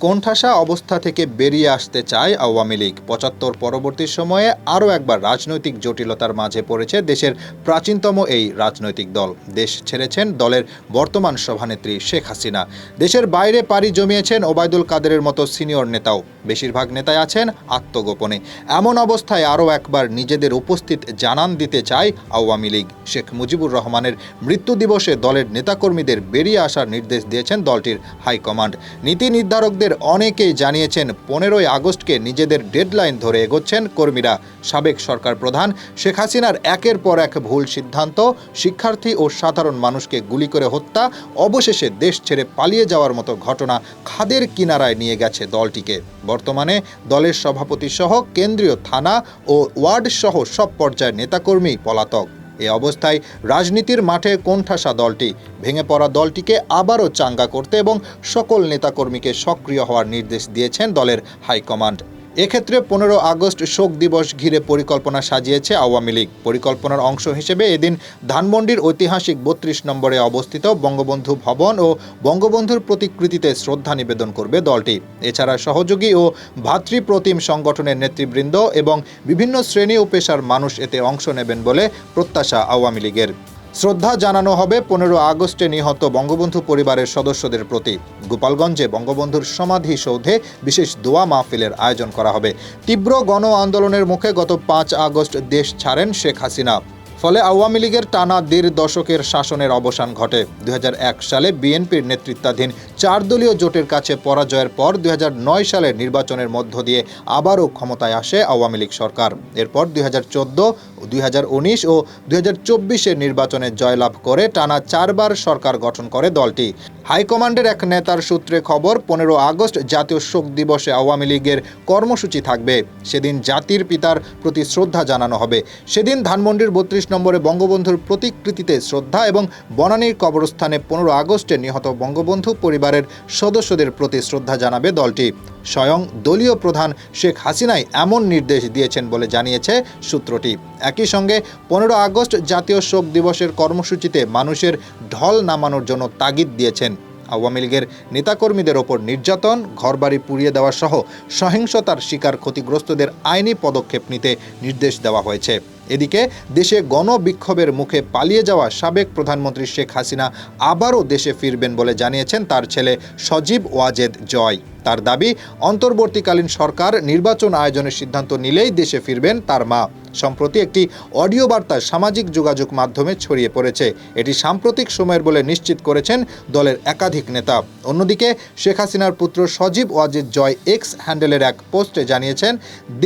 কোণঠাসা অবস্থা থেকে বেরিয়ে আসতে চায় আওয়ামী লীগ। ৭৫ পরবর্তী সময়ে আরও একবার রাজনৈতিক জটিলতার মাঝে পড়েছে দেশের প্রাচীনতম এই রাজনৈতিক দল। দেশ ছেড়েছেন দলের বর্তমান সভানেত্রী শেখ হাসিনা। দেশের বাইরে পাড়ি জমিয়েছেন ওবায়দুল কাদেরের মতো সিনিয়র নেতাও। বেশিরভাগ নেতাই আছেন আত্মগোপনে। এমন অবস্থায় আরও একবার নিজেদের উপস্থিত জানান দিতে চায় আওয়ামী লীগ। শেখ মুজিবুর রহমানের মৃত্যু দিবসে দলের নেতাকর্মীদের বেরিয়ে আসার নির্দেশ দিয়েছেন দলটির হাইকমান্ড। নীতি নির্ধারকদের অনেকেই জানিয়েছেন 15ই আগস্টকে নিজেদের ডেডলাইন ধরে এগোচ্ছেন কর্মীরা। সাবেক সরকার প্রধান শেখ হাসিনার একের পর এক ভুল সিদ্ধান্ত, শিক্ষার্থী ও সাধারণ মানুষকে গুলি করে হত্যা, অবশেষে দেশ ছেড়ে পালিয়ে যাওয়ার মতো ঘটনা খাদের কিনারায় নিয়ে গেছে দলটিকে। বর্তমানে দলের সভাপতি সহ কেন্দ্রীয় থানা ও ওয়ার্ড সহ সব পর্যায়ের নেতাকর্মী পলাতক। এ অবস্থায় রাজনীতির মাঠে কোণঠাসা দলটি। ভেঙে পড়া দলটিকে আবারও চাঙ্গা করতে এবং সকল নেতাকর্মীকে সক্রিয় হওয়ার নির্দেশ দিয়েছেন দলের হাইকমান্ড। এক্ষেত্রে 15 আগস্ট শোক দিবস ঘিরে পরিকল্পনা সাজিয়েছে আওয়ামী লীগ। পরিকল্পনার অংশ হিসেবে এদিন ধানমন্ডির ঐতিহাসিক 32 নম্বরে অবস্থিত বঙ্গবন্ধু ভবন ও বঙ্গবন্ধুর প্রতিকৃতিতে শ্রদ্ধা নিবেদন করবে দলটি। এছাড়া সহযোগী ও ভাতৃপ্রতিম সংগঠনের নেতৃবৃন্দ এবং বিভিন্ন শ্রেণী ও পেশার মানুষ এতে অংশ নেবেন বলে প্রত্যাশা আওয়ামী লীগের। শ্রদ্ধা জানানো হবে 15 আগস্টে নিহত বঙ্গবন্ধু পরিবারের সদস্যদের প্রতি। গোপালগঞ্জে বঙ্গবন্ধুর সমাধিসৌধে বিশেষ দোয়া মাহফিলের আয়োজন করা হবে। তীব্র গণ আন্দোলনের মুখে গত 5 আগস্ট দেশ ছাড়েন শেখ হাসিনা। ফলে আওয়ামী লীগের টানা 1.5 দশকের শাসনের অবসান ঘটে। 2001 সালে বিএনপির নেতৃত্বাধীন 4 দলীয় জোটের কাছে পরাজয়ের পর 2009 সালের নির্বাচনের মধ্য দিয়ে আবারও ক্ষমতায় আসে আওয়ামী লীগ সরকার। এরপর 2014, 2019 ও 2024-এর নির্বাচনে জয়লাভ করে টানা 4 বার সরকার গঠন করে দলটি। হাইকমান্ডের এক নেতার সূত্রে খবর, 15 আগস্ট জাতীয় শোক দিবসে আওয়ামী লীগের কর্মসূচি থাকবে। সেদিন জাতির পিতার প্রতি শ্রদ্ধা জানানো হবে। সেদিন ধানমন্ডির 32 নম্বরে বঙ্গবন্ধুর প্রতিকৃতিতে শ্রদ্ধা এবং বনানীর কবরস্থানে 15 আগস্টে নিহত বঙ্গবন্ধু পরিবারের সদস্যদের প্রতি শ্রদ্ধা জানাবে দলটি। স্বয়ং দলীয় প্রধান শেখ হাসিনাই এমন নির্দেশ দিয়েছেন বলে জানিয়েছে সূত্রটি। একই সঙ্গে 15 আগস্ট জাতীয় শোক দিবসের কর্মসূচিতে মানুষের ঢল নামানোর জন্য তাগিদ দিয়েছেন। আওয়ামী লীগের নেতাকর্মীদের ওপর নির্যাতন, ঘরবাড়ি পুড়িয়ে দেওয়া সহ সহিংসতার শিকার ক্ষতিগ্রস্তদের আইনি পদক্ষেপ নিতে নির্দেশ দেওয়া হয়েছে। এদিকে দেশে গণবিক্ষোভের মুখে পালিয়ে যাওয়া সাবেক প্রধানমন্ত্রী শেখ হাসিনা আবারও দেশে ফিরবেন বলে জানিয়েছেন তার ছেলে সজীব ওয়াজেদ জয়। তার দাবি, অন্তর্বর্তীকালীন সরকার নির্বাচন আয়োজনের সিদ্ধান্ত নিলেই দেশে ফিরবেন তার মা। সম্প্রতি একটি অডিও বার্তা সামাজিক যোগাযোগ মাধ্যমে ছড়িয়ে পড়েছে। এটি সাম্প্রতিক সময়ের বলে নিশ্চিত করেছেন দলের একাধিক নেতা। অন্যদিকে শেখ হাসিনার পুত্র সজীব ওয়াজেদ জয় এক্স হ্যান্ডেলের এক পোস্টে জানিয়েছেন,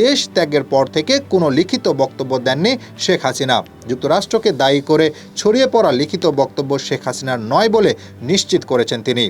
দেশ ত্যাগের পর থেকে কোনো লিখিত বক্তব্য দেননি শেখ হাসিনা। যুক্তরাষ্ট্রকে দায়ী করে ছড়িয়ে পড়া লিখিত বক্তব্য শেখ হাসিনার নয় বলে নিশ্চিত করেছেন তিনি।